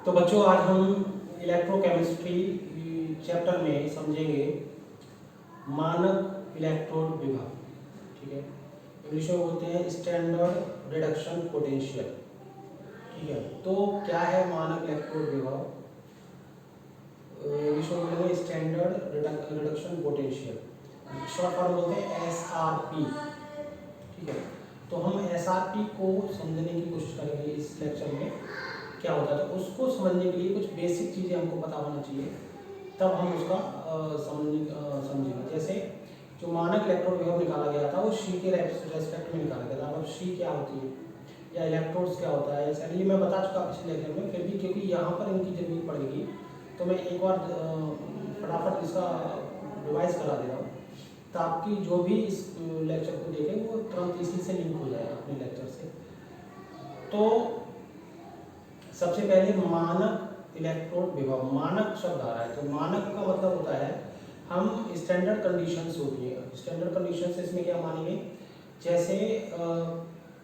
तो बच्चों आज हम इलेक्ट्रोकेमिस्ट्री चैप्टर में समझेंगे मानक इलेक्ट्रोड विभव। ठीक है, इंग्लिश में बोलते हैं स्टैंडर्ड रिडक्शन पोटेंशियल। ठीक है, तो क्या है मानक इलेक्ट्रोड विभव? इंग्लिश में बोलेंगे standard reduction potential, short form बोलते हैं SRP। ठीक है, तो हम SRP को समझने की कोशिश करेंगे इस लेक्चर में। क्या होता है तो उसको समझने के लिए कुछ बेसिक चीज़ें हमको पता होना चाहिए, तब हम उसका समझेंगे। जैसे जो मानक इलेक्ट्रोड विभव निकाला गया था वो शी के रेस्पेक्ट में निकाला गया था। अब शी क्या होती है या इलेक्ट्रोड्स क्या होता है, ऐसा ये मैं बता चुका पिछले लेक्चर में, फिर भी क्योंकि यहाँ पर इनकी जरूरत पड़ेगी तो मैं एक बार फटाफट इसका रिवाइज करा दे रहा हूँ, ताकि जो भी इस लेक्चर को देखें वो तुरंत इसी से लिंक हो जाए अपने लेक्चर से। तो सबसे पहले मानक इलेक्ट्रोड विभव, मानक शब्द आ रहा है तो मानक का मतलब होता है हम स्टैंडर्ड कंडीशंस होती है। स्टैंडर्ड कंडीशंस इसमें क्या मानेंगे, जैसे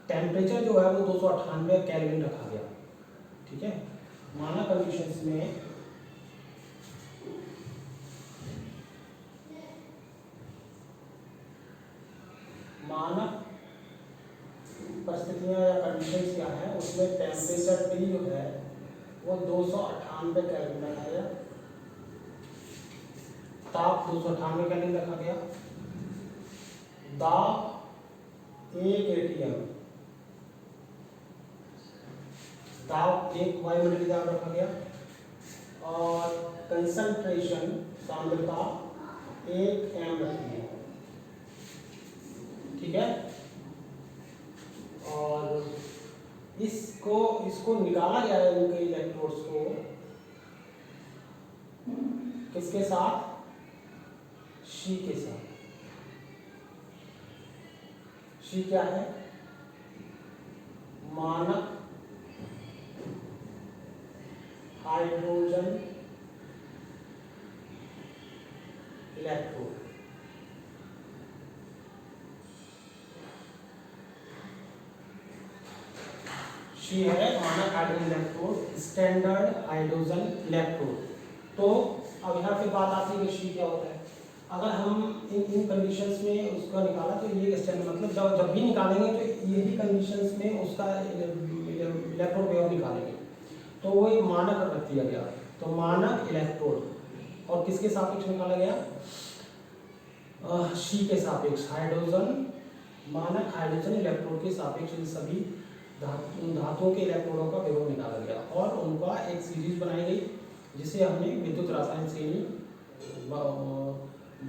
टेम्परेचर जो है वो 298 केल्विन रखा गया। ठीक है, मानक कंडीशंस में मानक परिस्थितियां या कंडीशंस क्या है, उसमें टेम्परेचर T जो है वो 298 केल्विन रखा गया, ताप 298 केल्विन रखा गया, दाब 1 atm, दाब 1 वायुमंडलीय दाब रखा गया, और कंसंट्रेशन सांद्रता 1 m रखी है। ठीक है, और इसको निकाला गया है इनके इलेक्ट्रोड्स को किसके साथ, शी के साथ। शी क्या है, मानक हाइड्रोजन इलेक्ट्रोड। शी है मानक hydrogen electrode, standard hydrogen electrode. तो अब यहाँ पे बात आती है कि शी क्या होता है। अगर हम इन कंडीशंस में उसका निकाला तो ये स्टैंडर्ड मतलब जब भी निकालेंगे तो यही कंडीशंस में उसका इलेक्ट्रोड विभव निकालेंगे, तो वो एक मानक रख दिया गया। तो मानक इलेक्ट्रोड और किसके सापेक्ष निकाला गया, शी के सापेक्ष, हाइड्रोजन, मानक हाइड्रोजन इलेक्ट्रोड के सापेक्ष सभी धातुओं के इलेक्ट्रोडों का विभव निकाला गया और उनका एक सीरीज बनाई गई जिसे हमने विद्युत रसायन श्रेणी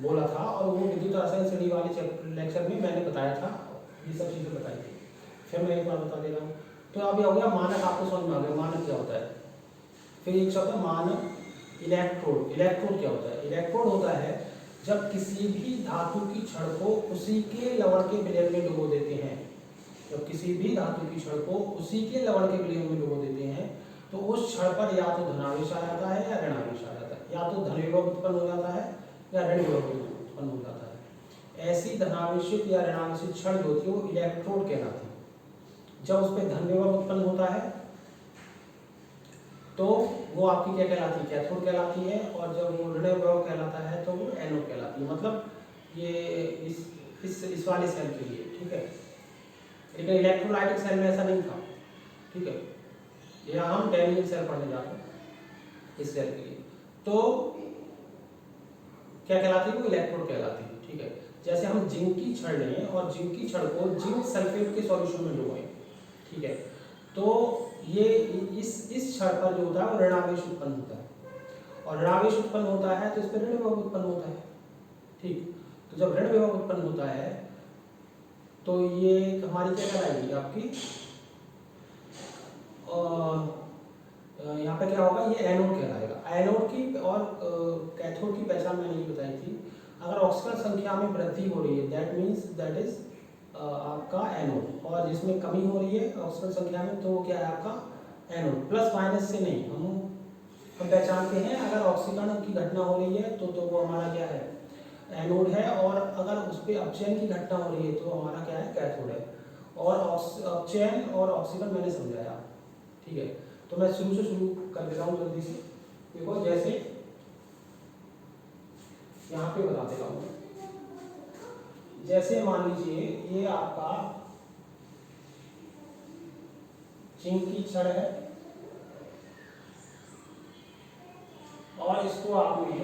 बोला था। और वो विद्युत रसायन श्रेणी वाले लेक्चर में मैंने बताया था, ये सब चीज़ें बताई थी, फिर मैं एक बार बता दे रहा हूँ। तो अब ये हो गया मानक, आपको समझ में आ गया मानक क्या होता है। फिर एक शब्द है मानक इलेक्ट्रोड। इलेक्ट्रोड क्या होता है, इलेक्ट्रोड होता है जब किसी भी धातु की छड़ को उसी के लवण के विलयन में डुबो देते हैं। जब किसी भी धातु की छड़ को उसी के लवण के विलयन में डुबो देते हैं तो उस छड़ पर या तो धनावेश आ जाता है या ऋणावेश आ जाता है, या तो धन विभव उत्पन्न हो जाता है या ऋण विभव उत्पन्न हो जाता है। ऐसी धनावेशित या ऋणावेशित छड़ जो होती है वो इलेक्ट्रोड कहलाती है। जब उस पर धन विभव उत्पन्न होता है तो वो आपकी क्या कहलाती है, कैथोड कहलाती है, और जब वो ऋण विभव कहलाता है तो वो एनोड कहलाती है। मतलब ये इस वाले सेल के लिए। ठीक है, लेकिन इलेक्ट्रोलाइटिक सेल में ऐसा नहीं था। ठीक है, यहाँ हम डैनियल सेल पढ़ने जा रहे हैं इस सेल के लिए। तो क्या कहलाती है वो, इलेक्ट्रोड कहलाती है। ठीक है, जैसे हम जिंक की छड़ लें और जिंक की छड़ को जिंक सल्फेट के सॉल्यूशन में डुबोएं। ठीक है, तो ये इस छड़ पर जो होता है वो ऋणावेश उत्पन्न होता है, और ऋणावेश उत्पन्न होता है तो इस पर ऋण विभव उत्पन्न होता है। ठीक, तो जब ऋण विभव उत्पन्न होता है तो ये हमारी क्या कहलाएगी आपकी, यहाँ पे क्या होगा, ये एनोड कहलाएगा। एनोड की और कैथोड की पहचान मैंने ये बताई थी। अगर ऑक्सीजन संख्या में वृद्धि हो रही है दैट मीन्स दैट इज आपका एनोड, और जिसमें कमी हो रही है ऑक्सीजन संख्या में तो वो क्या है आपका एनोड। प्लस माइनस से नहीं, हम पहचानते हैं अगर ऑक्सीकरण की घटना हो रही है तो वो हमारा क्या है, एनोड है, और अगर उस पर अपचयन की घटना हो रही है तो हमारा क्या है, कैथोड है। और अपचयन और ऑक्सीकरण मैंने समझाया। ठीक है, तो मैं शुरू से शुरू कर देता हूँ जल्दी से। देखो जैसे यहाँ पे बता देता हूँ, जैसे मान लीजिए ये आपका जिंक की छड़ है और इसको आपने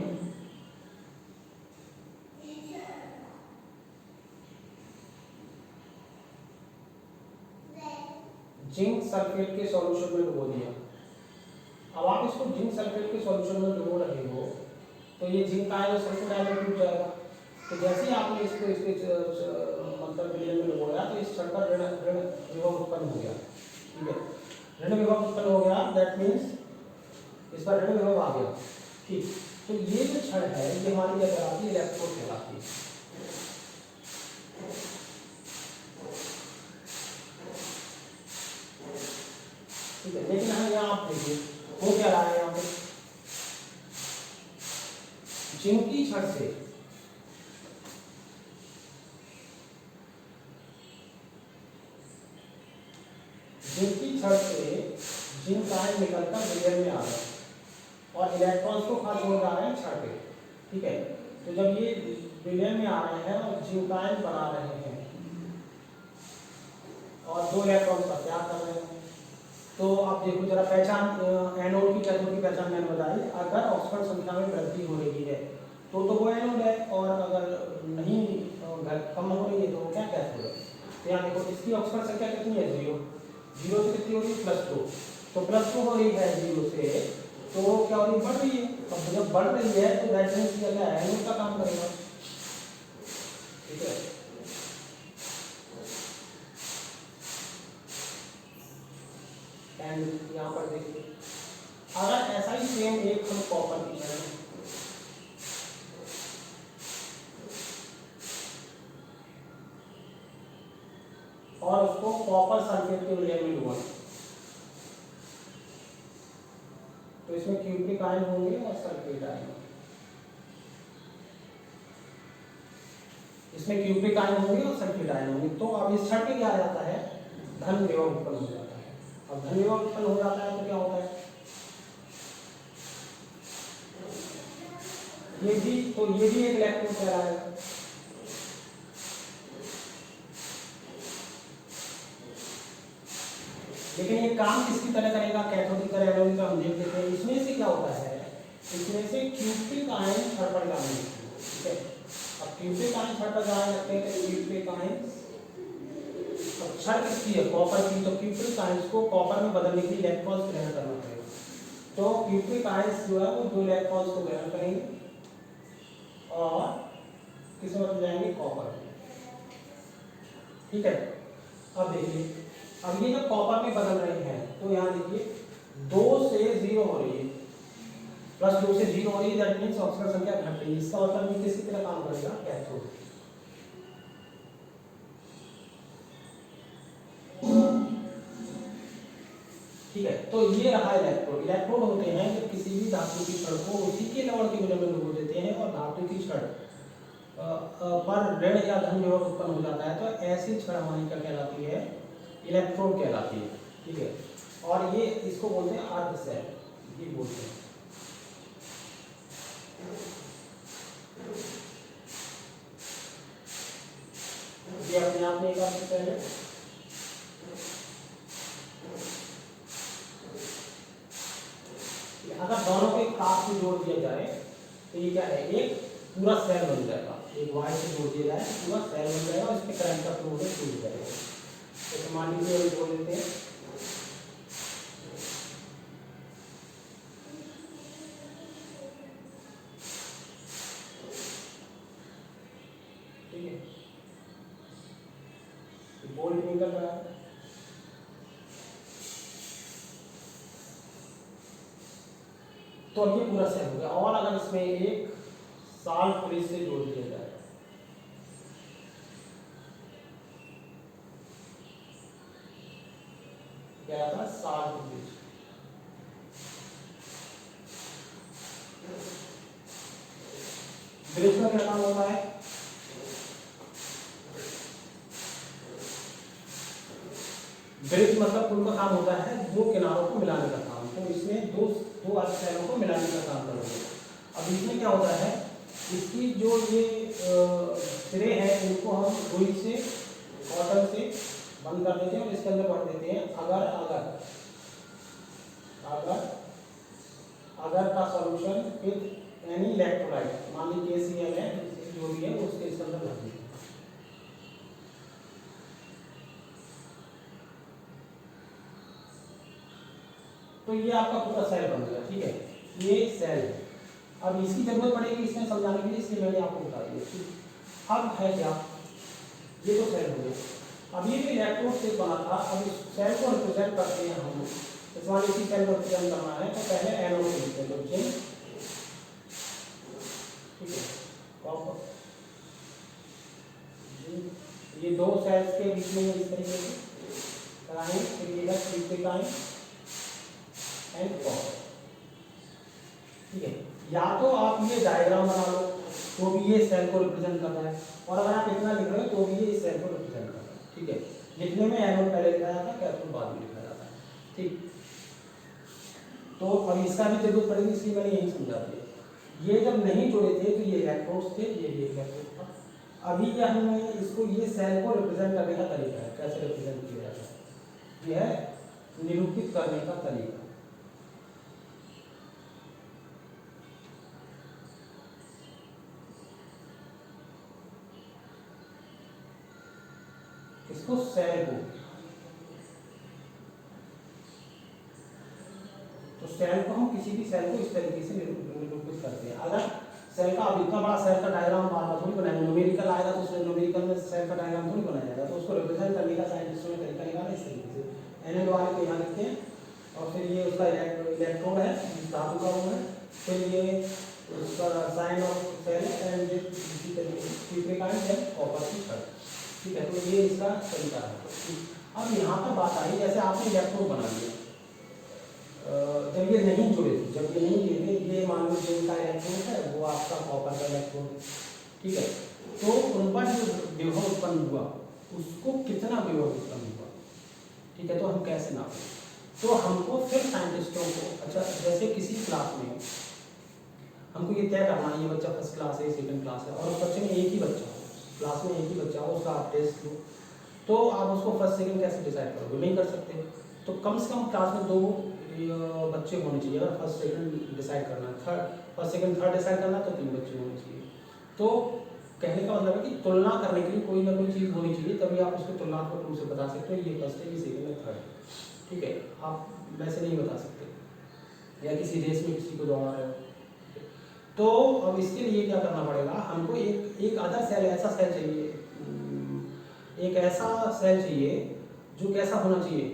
जिंक सल्फेट के सॉल्यूशन में डुबो दिया। अब आप इसको जिंक सल्फेट के सॉल्यूशन में डुबो रहे हो तो ये जिंक आयन और सल्फेट आयन में टूट जाएगा। तो जैसे ही आपने इसको इसके मतलब विलयन में डुबोया तो इस छड़ पर ऋण विभव उत्पन्न हो गया। ठीक है, ऋण विभव उत्पन्न हो गया, दैट मीन्स इस पर ऋण विभव आ गया। ठीक, तो ये जो छड़ है ये हमारी क्या कहलाती है, इलेक्ट्रोड कहलाती है। ठीक है, लेकिन हम यहाँ आप देखिए वो क्या रहा है, यहाँ पे जिंक की छड़ से जिंक आयन निकलकर विलयन में आ रहा है और इलेक्ट्रॉन्स को कहाँ छोड़ जा रहे हैं, छड़ पे। ठीक है, तो जब ये विलयन में आ रहे हैं और जिंक आयन बना रहे हैं और 2 इलेक्ट्रॉन का त्याग कर रहे हैं, तो आप देखो जरा पहचान, एनोड की कैथोड की पहचान मैंने बताई। अगर ऑक्सीजन संख्या में वृद्धि हो रही है तो वो एनोड है, और अगर नहीं कम हो रही है तो वो क्या कैथोड है। तो यहाँ देखो इसकी ऑक्सीजन संख्या कितनी है, 0 से कितनी हो रही है, +2। तो +2 हो रही है 0 से, तो क्या हो रही है, बढ़ रही है। अब जब बढ़ रही है तो दैट मींस क्या है, एनोड का काम करेगा। ठीक है, एंड यहाँ पर देखिए अगर ऐसा ही सेम एक हम कॉपर की छड़ और उसको कॉपर सल्फेट के विलयन में डुबोएं तो इसमें क्यूप्रिक आयन होंगे और सल्फेट आयन, इसमें क्यूप्रिक आयन होंगे और सल्फेट आयन होंगे। तो अब इस छड़ पे क्या आ जाता है, धन विभव उत्पन्न हो जाता है। अब धन विभव उत्पन्न हो जाता है तो क्या होता है, ये भी एक इलेक्ट्रोड कहलाएगा। लेकिन ये काम किसकी तरह करेगा, कैथोडिक और एनोडिक का हम देख लेते हैं। इसमें से क्या होता है, इसमें से क्यूप्रिक आयन छड़ पर जाने लगते हैं। ठीक है, अब क्यूप्रिक आयन छड़ पर जाने लगते हैं तो क्यूप्रिक आयन, अब छड़ किसकी है, कॉपर की, तो क्यूप्रिक आयंस को कॉपर में बदलने के लिए इलेक्ट्रॉन्स ग्रहण करना पड़ेगा। तो क्यूप्रिक आयंस जो है वो 2 इलेक्ट्रॉन्स को ग्रहण करेंगे और किसमें बदल जाएंगे, कॉपर। ठीक है, अब देखिए अब ये जब कॉपर में बदल रहे हैं तो यहाँ देखिए 2 से 0 हो रही है, +2 से 0 हो रही है, दैट मींस ऑक्सीजन संख्या घट रही है। इसका मतलब ये किसकी तरह काम करेगा, कैथोड। ठीक है, तो ये रहा इलेक्ट्रोड। इलेक्ट्रोड होते हैं जब किसी भी धातु की छड़ को उसी के लवण के विलयन में डुबो देते हैं और धातु की छड़ पर ऋण या धन विभव उत्पन्न हो जाता है, तो ऐसी छड़ हमारी क्या कहलाती है, इलेक्ट्रोड कहलाती है। ठीक है, और ये इसको बोलते हैं अर्ध सेल, ये बोलते हैं। ये अपने आप में एक अर्ध सेल है। अगर दोनों को एक तार से जोड़ दिया जाए तो ये क्या है, एक पूरा सेल बन जाएगा। एक वायर से जोड़ दिया जाए पूरा सेल बन जाएगा और इसके करंट का फ्लो होकर टूट जाएगा। तो मान लीजिए हम जोड़ देते हैं, ठीक है, बोल्ट निकल रहा है। तो अब ये पूरा सेल हो गया। और अगर इसमें एक साल पुलिस से जोड़ दिया जाए, क्या आता है, साल पुलिस। ब्रिज का क्या काम होता है, ब्रिज मतलब पुल का काम होता है दो किनारों को मिलाने का काम। तो इसमें दो दो अर्ध सेलों को मिलाने का काम करोगे। अब इसमें क्या होता है, इसकी जो ये सिरे हैं इनको हम रुई से कॉटन से बंद कर देते हैं और इसके अंदर भर देते हैं अगर अगर अगर अगर का सॉल्यूशन विद एनी इलेक्ट्रोलाइट, मान लीजिए KCl है जो भी है उसके इसके अंदर भर देते हैं। तो ये आपका पूरा सेल बन गया, ठीक है, ये सेल है। अब इसकी जरूरत पड़ेगी इसमें समझाने के लिए, इसलिए मैंने आपको बता दिया। अब है क्या, ये तो सेल हो गया। अब ये जो इलेक्ट्रोड से बना था, अब इस सेल को रिप्रेजेंट करते हैं हम, इस वाले इसी सेल को रिप्रेजेंट करना है तो पहले एनोड को लिखते हैं, ठीक है, कॉपर। ये दो सेल्स के बीच में इस तरीके से कराएं, फिर ये सिलिकॉन एंड कॉपर, ठीक है। या तो आप ये डायग्राम बना लो तो भी ये सेल को रिप्रेजेंट कर रहा है, और अगर आप इतना लिख रहे हो तो भी ये इस सेल को रिप्रेजेंट कर रहा है, ठीक है। लिखने में एनोड पहले लिखा जाता है, कैथोड बाद में लिखा जाता है, ठीक। तो अब इसका भी जरूरत पड़ेगी, इसलिए मैंने यही समझा दिया। ये जब नहीं जुड़े थे तो ये इलेक्ट्रोड्स थे, ये भी इलेक्ट्रोड था। अभी ये हमने इसको, ये सेल को रिप्रेजेंट करने का तरीका है, कैसे रिप्रेजेंट किया जाता है, ये है निरूपित करने का तरीका। इसको सेल को, तो सेल को हम किसी भी सेल को इस तरीके से निरूपित करते हैं। अगर सेल का, अब इतना बड़ा सेल का डायग्राम बार बार थोड़ी बनाएंगे, न्यूमेरिकल आएगा तो उसमें न्यूमेरिकल में सेल का डायग्राम थोड़ी बनाया जाएगा, तो उसको रिप्रेजेंट करने का साइंटिस्टों ने तरीका निकाला इस तरीके से। एनएल वाले को यहाँ लिखते हैं और फिर ये उसका इलेक्ट्रोड है धातु का वो है, फिर ये उसका साइन ऑफ सेल एंड इसी तरीके से तीसरे का है कॉपर की छड़, ठीक है। तो ये इसका तरीका है। अब यहाँ पर बात आई, जैसे आपने इलेक्ट्रोड बना लिया, जब ये नहीं जुड़े थे, जब ये नहीं जुड़े थे, ये मान लो जो इनका इलेक्ट्रोड है वो आपका कॉपर का इलेक्ट्रोड है, ठीक है। तो उन पर जो विभव उत्पन्न हुआ उसको कितना विभव उत्पन्न हुआ, ठीक है, तो हम कैसे नापें, तो हमको फिर साइंटिस्टों को, अच्छा जैसे किसी क्लास में हमको ये तय करना है ये बच्चा फर्स्ट क्लास है, सेकंड क्लास है, और उस बच्चे में एक ही बच्चा हो, क्लास में एक ही बच्चा हो, उसका आप टेस्ट लो, तो आप उसको फर्स्ट सेकंड कैसे डिसाइड करोगे, नहीं कर सकते। तो कम से कम क्लास में 2 बच्चे होने चाहिए, अगर फर्स्ट सेकंड डिसाइड करना है, फर्स्ट सेकंड थर्ड डिसाइड करना तो 3 बच्चे होने चाहिए। तो कहने का मतलब है कि तुलना करने के लिए कोई ना कोई चीज़ होनी चाहिए, तभी आप उसको तुलनात्मक रूप से बता सकते हो ये फर्स्ट है, ये सेकंड है, थर्ड है, ठीक है। आप वैसे नहीं बता सकते, या किसी रेस में किसी को दौड़ा रहे हो। तो अब इसके लिए क्या करना पड़ेगा, हमको एक अदर सेल, ऐसा सेल चाहिए, एक ऐसा सेल चाहिए जो कैसा होना चाहिए,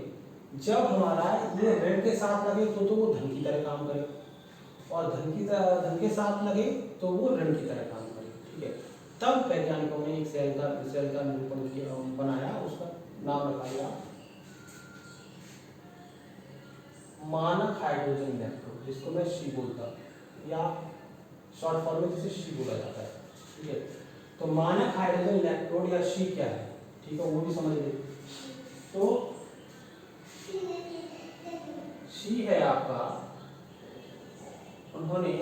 जब हमारा ये ऋण के साथ लगे तो वो धन की तरह काम करे, और धन के साथ लगे तो वो ऋण की तरह काम करे, ठीक है। तब वैज्ञानिकों ने एक सेल का निरूपण किया, बनाया, उसका नाम रखा गया मानक हाइड्रोजन इलेक्ट्रोड, जिसको मैं शी बोलता हूँ, या शॉर्ट फॉर्म में जिसे शी बोला जाता है, ठीक है। तो मानक हाइड्रोजन इलेक्ट्रोड या शी क्या है, ठीक है, वो भी समझ लीजिए। तो शी है आपका, उन्होंने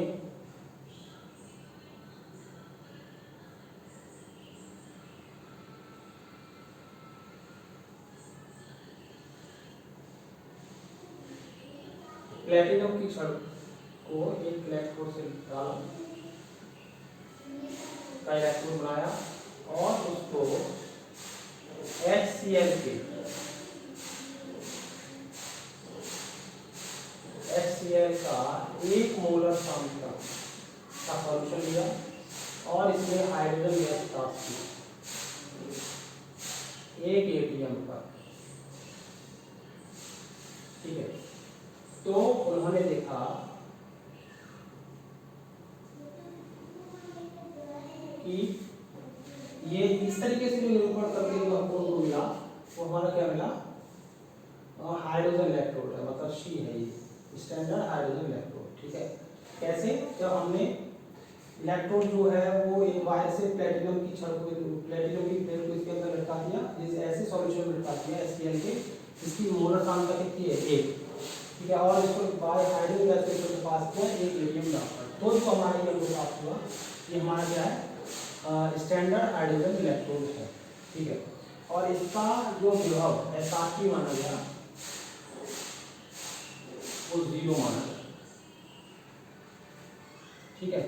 प्लेटिनम की छड़ को एक इलेक्ट्रोड से डाला, का इलेक्ट्रोड बनाया, और उसको HCl के HCl का 1 मोलर सांद्रता का सॉल्यूशन लिया, और इसमें हाइड्रोजन गैस प्राप्त की 1 ATM पर, ठीक है। तो उन्होंने देखा कि ये इस तरीके से जो निरूपण करके जो हमको मिला वो हमारा क्या मिला, हाइड्रोजन इलेक्ट्रोड है, मतलब शी है, ये स्टैंडर्ड हाइड्रोजन इलेक्ट्रोड, ठीक है। कैसे, जब हमने इलेक्ट्रोड जो है वो एक वायर से प्लेटिनम की छड़ को, प्लेटिनम की प्लेट को इसके अंदर लटका दिया, जिस ऐसे सॉल्यूशन में लटका दिया HCl के, इसकी मोलर सांद्रता कितनी है 1, ठीक है, और इसको बाय हाइड्रोजन गैस के पास किया एक हीलियम डालकर, तो जो हमारा ये प्राप्त हुआ, ये हमारा क्या है, स्टैंडर्ड हाइड्रोजन इलेक्ट्रोड है। ठीक है, और इसका जो विभव SR माना गया वो 0 माना गया। ठीक है,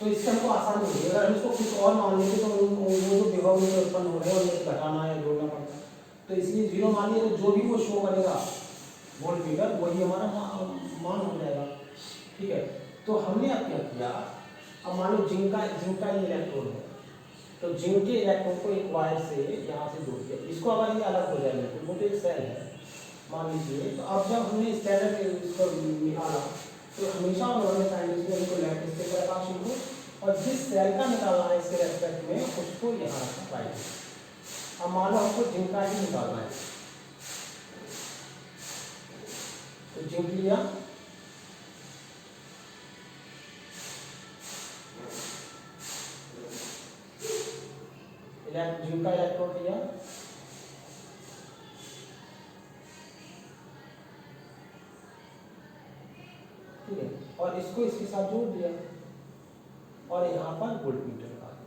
तो इससे हमको आसान हो गया। अगर हम इसको कुछ और मान लेते तो वो जो विभव में उत्पन्न हो रहे हैं उन्हें घटाना या जोड़ना पड़ता है, तो इसलिए 0 मान लिया, तो जो भी वो शो करेगा वोल्टमीटर वही हमारा मान हो जाएगा। ठीक है, तो हमने अब क्या किया, अब मान लो जिंक का ये इलेक्ट्रोड है, तो जिंक के इलेक्ट्रोड को एक वायर से यहाँ से जोड़ दिया, इसको अगर ये अलग हो जाए तो वो तो एक सेल है मान लीजिए। तो अब जब हमने स्टैंडर्ड इसको निकाला तो हमेशा उन्होंने साइंटिस्ट ने इनको लेफ्ट से प्रकाश इनको, और जिस सेल का निकालना है इसके रेस्पेक्ट में उसको यहाँ रखा राइट। अब मान लो हमको जिंक का ही निकालना है, तो जिंक लिया, जिंक का इलेक्ट्रोड लिया, ठीक है, और इसको इसके साथ जोड़ दिया और यहाँ पर वोल्टमीटर लगा दिया।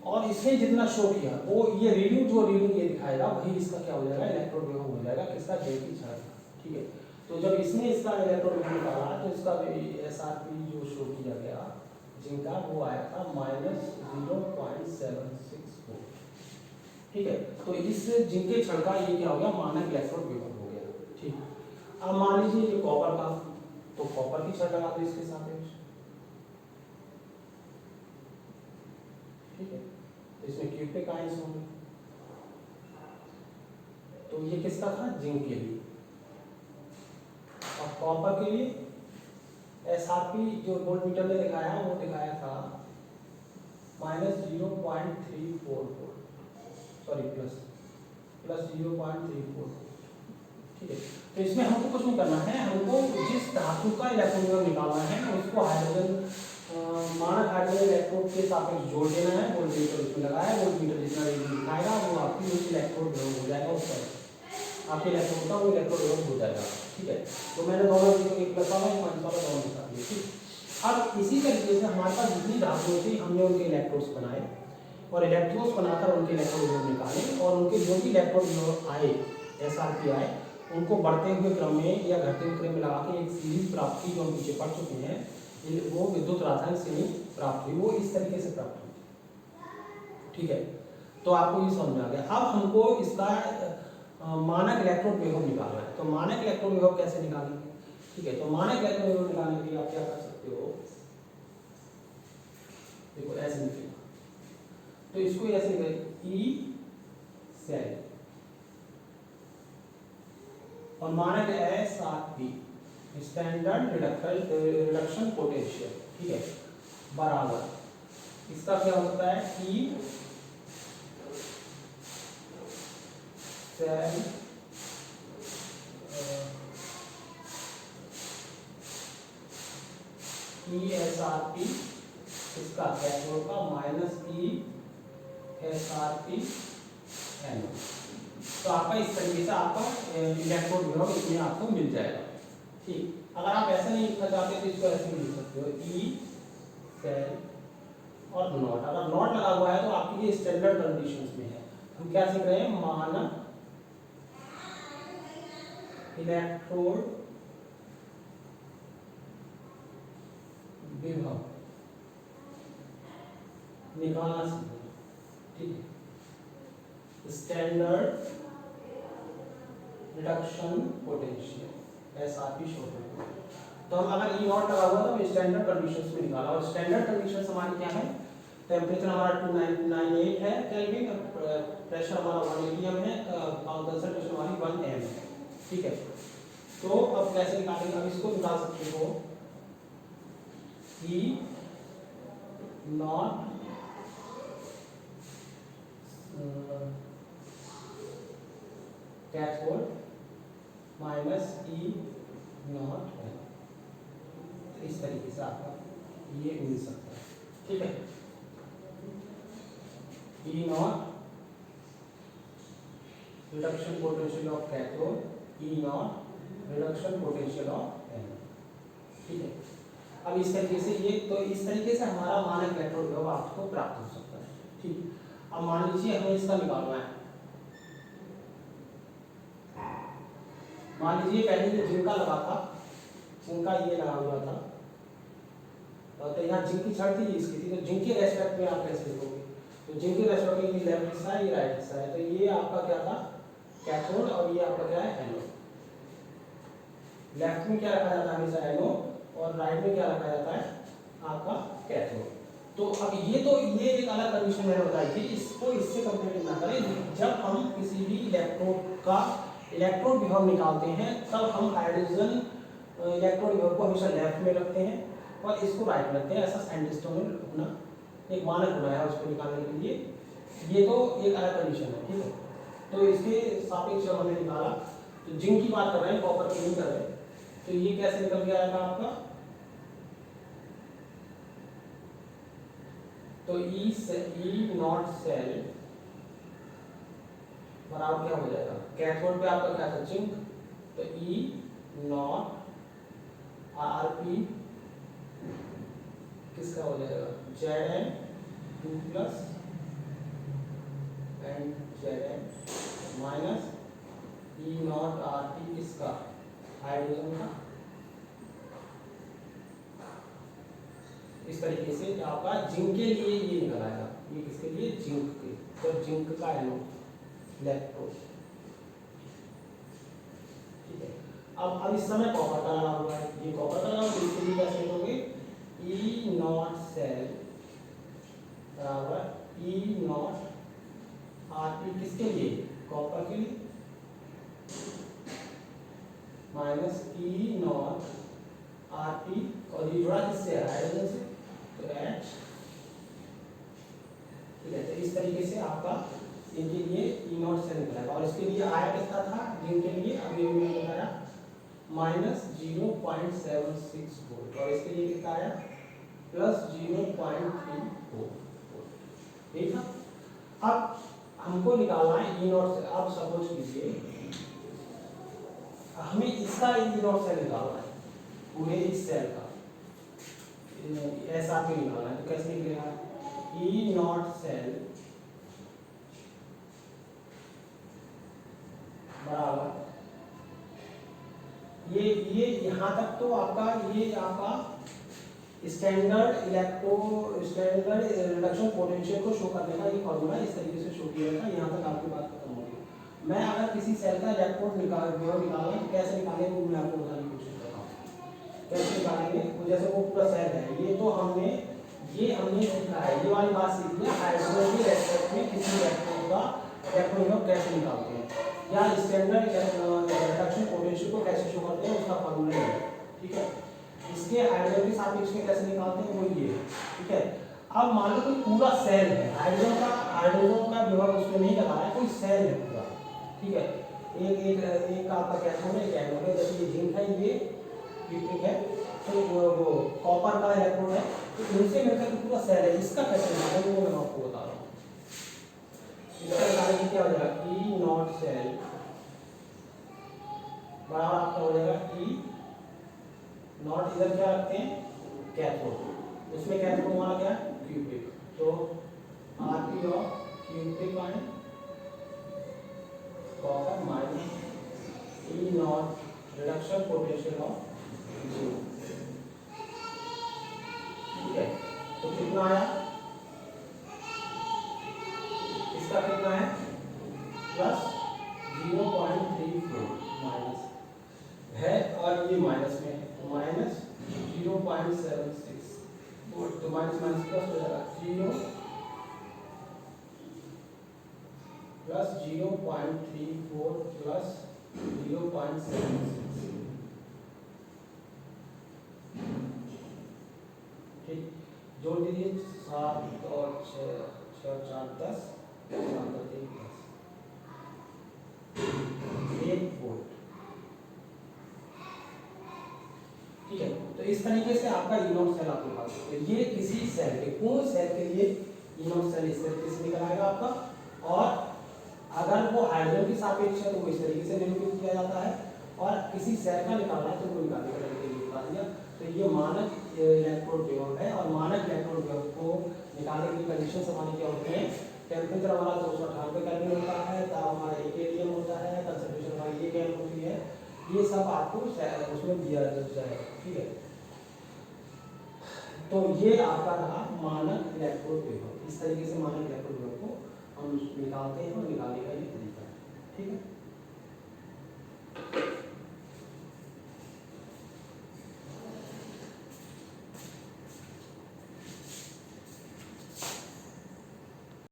और इसने जितना शो किया वो ये रीडिंग, जो रीडिंग ये दिखाएगा वही इसका क्या हो जाएगा, इलेक्ट्रोड विभव हो जाएगा किसका, जिंक की छड़ का। ठीक है, तो जब इसने इसका इलेक्ट्रोड विभव निकाला तो इसका SR जो शो किया गया जिंक का वो आया था -0.764। ठीक है, तो इस जिंक के छड़ का ये क्या हो गया, मानक इलेक्ट्रोड विभव हो गया। ठीक, अब मान लीजिए ये कॉपर का, तो कॉपर की छड़ लगा दो इसके सापेक्ष। ठीक है, तो इसमें क्यूबिक आयंस होंगे, तो ये किसका था, जिंक के लिए। और कॉपर के लिए SR जो वोल्टमीटर ने दिखाया वो दिखाया था -0.344, सॉरी प्लस 0.34। ठीक है, तो इसमें हमको कुछ नहीं करना है, हमको जिस धातु का इलेक्ट्रोड निकालना है उसको हाइड्रोजन मानक हाइड्रोजन इलेक्ट्रोड के सापेक्ष जोड़ देना है, वोल्टमीटर उसमें लगाया, वोल्टमीटर जितना रीडिंग दिखाएगा वो आपकी उस इलेक्ट्रोड विभव हो जाएगा, उस पर आपके इलेक्ट्रोड का वो इलेक्ट्रोड विभव हो जाएगा। ठीक है, तो मैंने दोनों चीज़ों एक प्लस वाला एक माइनस वाला दोनों दिखा दिए। ठीक, अब इसी तरीके से हमारे पास जितनी धातुएं थी हमने उनके इलेक्ट्रोड्स बनाए और इलेक्ट्रोड्स बनाकर उनके इलेक्ट्रोड विभव निकाले, और उनके जो भी इलेक्ट्रोड विभव आए SR आए उनको बढ़ते हुए क्रम में या घटते हुए क्रम में लगा के एक सीरीज प्राप्त की, जो हम पीछे पढ़ चुके हैं, वो विद्युत रासायनिक श्रेणी प्राप्त हुई, वो इस तरीके से प्राप्त हुई। ठीक है, तो आपको ये समझ में आ गया। अब हमको इसका मानक इलेक्ट्रोड विभव निकालना है, तो मानक इलेक्ट्रोड विभव कैसे निकालेंगे। ठीक है, तो मानक इलेक्ट्रोड विभव निकालने के लिए आप क्या कर सकते हो, देखो ऐसे निकलेगा, तो इसको ऐसे निकलेगा ई सेल और मानक SR स्टैंडर्ड रिडक्शन पोटेंशियल। ठीक है, बराबर इसका क्या होता है, ई सेल ESRP इसका कैथोड का -ESRP N। तो आपका इस तरीके से आपका इलेक्ट्रोड विभव इसमें आपको मिल जाएगा। ठीक, अगर आप ऐसा नहीं लिखना चाहते तो इसको ऐसे भी लिख सकते हो, ई सेल और नॉट। अगर नॉट लगा हुआ है तो आपकी ये स्टैंडर्ड कंडीशंस में है। हम क्या सीख रहे हैं, मानक इलेक्ट्रोड विभव निकालना सीखो। ठीक है, standard reduction potential SRP show करते हैं। तो हम अगर ई नॉट लगा हुआ तो स्टैंडर्ड कंडीशंस में निकाला, और स्टैंडर्ड कंडीशंस हमारी क्या है, टेम्परेचर हमारा 298 है केल्विन, प्रेशर हमारा 1 atm है, कंसंट्रेशन हमारी 1 m है। ठीक है, तो अब कैसे निकालेंगे, अब इसको निकाल सकते हो, E naught cathode minus E naught है, तो इस तरीके से आपका ये मिल सकता है। ठीक है, E naught reduction potential of cathode, E naught reduction potential of anode. ठीक है, अब इस तरीके से ये तो इस तरीके से हमारा मानक इलेक्ट्रोड विभव आपको प्राप्त हो सकता है। ठीक, अब मान लीजिए हमें इसका निकालना है। मान लीजिए पहले ये जिंक का लगा था, जिंक का ये लगा हुआ था, तो यहाँ जिंक की छड़ थी, इसकी थी, तो जिंक के रेस्पेक्ट में आप कैसे लिखोगे? तो जिंक के रेस्पेक्ट में ये लेफ्ट हिस्सा है, ये राइट हिस्सा है, तो ये आपका क्या था कैथोड और ये आपका क्या है एनोड। लेफ्ट में क्या रखा जाता है हमेशा एनोड और राइट में क्या रखा जाता है आपका कैथोड। तो अब ये एक अलग कंडीशन मैंने बताई थी, इसको इससे कंपेयर ना करें। जब हम किसी भी इलेक्ट्रोड का इलेक्ट्रोड विभव निकालते हैं तब हम हाइड्रोजन इलेक्ट्रोड विभव को हमेशा लेफ्ट में रखते हैं और इसको राइट में रखते हैं। ऐसा साइंटिस्टों ने अपना एक मानक बनाया है उसको निकालने के लिए। ये तो एक अलग कंडीशन है, ठीक है। तो इसके सापेक्ष जब हमने निकाला तो जिंक की बात कर रहे हैं, कॉपर की नहीं कर रहे हैं, तो ये कैसे निकल के आएगा आपका? तो ई नॉट सेल बराबर क्या हो जाएगा? कैथोड पे आपका क्या था जिंक, तो ई नॉट आर पी किसका हो जाएगा? Zn 2 plus and Zn minus E not R T किसका? हाइड्रोजन का। इस तरीके से आपका जिंक के लिए ये निकल आएगा। ये किसके लिए? जिंक के। तो जिंक का एनोड इलेक्ट्रोड, ठीक है। अब इस समय कॉपर का लगा हुआ है, ये कॉपर का लगा हुआ है, इसके लिए कैसे लिखोगे? ई नॉट सेल बराबर ई नॉट आर पी किसके लिए? कॉपर के लिए, minus E not R P और ये जुड़ा किससे? हाइड्रोजन से, तो एच, ठीक है। तो इस तरीके से आपका इनके लिए ई नॉट सेल निकलेगा और इसके लिए आया कितना था जिंक के लिए? अभी मैंने बताया माइनस 0.76 वोल्ट और इसके लिए कितना आया? प्लस 0.34 वोल्ट, ठीक है। अब हमको निकालना है ई नॉट सेल। अब सपोज कीजिए हमें इसका ई नॉट सेल निकालना है, पूरे इस सेल का ऐसा भी निकालना है। तो कैसे निकलेगा? ई नॉट सेल बराबर ये यहाँ तक तो आपका ये आपका स्टैंडर्ड रिडक्शन पोटेंशियल को शो करने का ये फॉर्मूला इस तरीके से शो किया था। यहाँ तक आपकी बात खत्म हो गई। मैं अगर किसी सेल का इलेक्ट्रोड निकालना तो कैसे निकालेंगे वो मैं आपको बताने की कोशिश करता हूँ। कैसे निकालेंगे? वो जैसे वो पूरा सेल है, ये तो हमने सीखा है, ये वाली बात सीखी है हाइड्रोजन के रेस्पेक्ट में किसी इलेक्ट्रोड का इलेक्ट्रोड कैसे निकालते हैं या स्टैंडर्ड रिडक्शन पोटेंशियल को कैसे शो करते हैं, उसका फॉर्मूला है, ठीक है। इसके हाइड्रोजन के सापेक्ष में कैसे निकालते हैं वो ये, ठीक है। अब मान लो कोई पूरा सेल है, हाइड्रोजन का विभव उसमें नहीं लगा है, कोई सेल है पूरा, ठीक है। एक आपका कैथोड है, एक एनोड है। जैसे ये जिंक है, ये ठीक है, तो वो कॉपर का इलेक्ट्रोड है, तो इनसे मिलकर पूरा सेल है। इसका कैसे निकालेंगे वो मैं आपको बता रहा हूँ। इसका निकालने क्या हो जाएगा? ई नॉट सेल बराबर आपका हो जाएगा ई नॉट, इधर क्या रखते हैं? कैथोड, उसमें कैथोड हमारा क्या है? क्यूबिक, तो R P of cubic ion copper minus E naught reduction potential of zinc, ठीक है। तो कितना आया? इसका कितना है? प्लस 0.34 माइनस है और ये माइनस में है, तो माइनस 0.76 वोल्ट, तो माइनस माइनस प्लस हो जाएगा 0 प्लस 0.34 प्लस 0.76, ठीक। जोड़ दीजिए 7 और 6 और 4 10 1 वोल्ट, ठीक है। तो इस तरीके से आपका ई नॉट सेल आपके पास है। ये किसी सेल के, कोई सेल के लिए ई नॉट सेल इस तरीके से निकल आएगा आपका। और अगर वो हाइड्रोजन की सापेक्ष है तो वो इस तरीके से निरूपित किया जाता है, और किसी शेल का निकालना है तो वो निकालने का तरीके ये बता दिया। तो ये मानक इलेक्ट्रोड विभव है, और मानक इलेक्ट्रोड विभव को निकालने के लिए कंडीशन समानी क्या होती है, टेम्परेचर हमारा 298 केल्विन होता है, ताप हमारा 1 केल्विन होता है, कंसंट्रेशन हमारी 1 केल्विन होती है। ये सब आपको उसमें दिया जाएगा, ठीक है। तो ये आपका रहा मानक इलेक्ट्रोड विभव। इस तरीके से मानक इलेक्ट्रोड विभव को हम निकालते हैं और निकालने का ये तरीका है, ठीक है।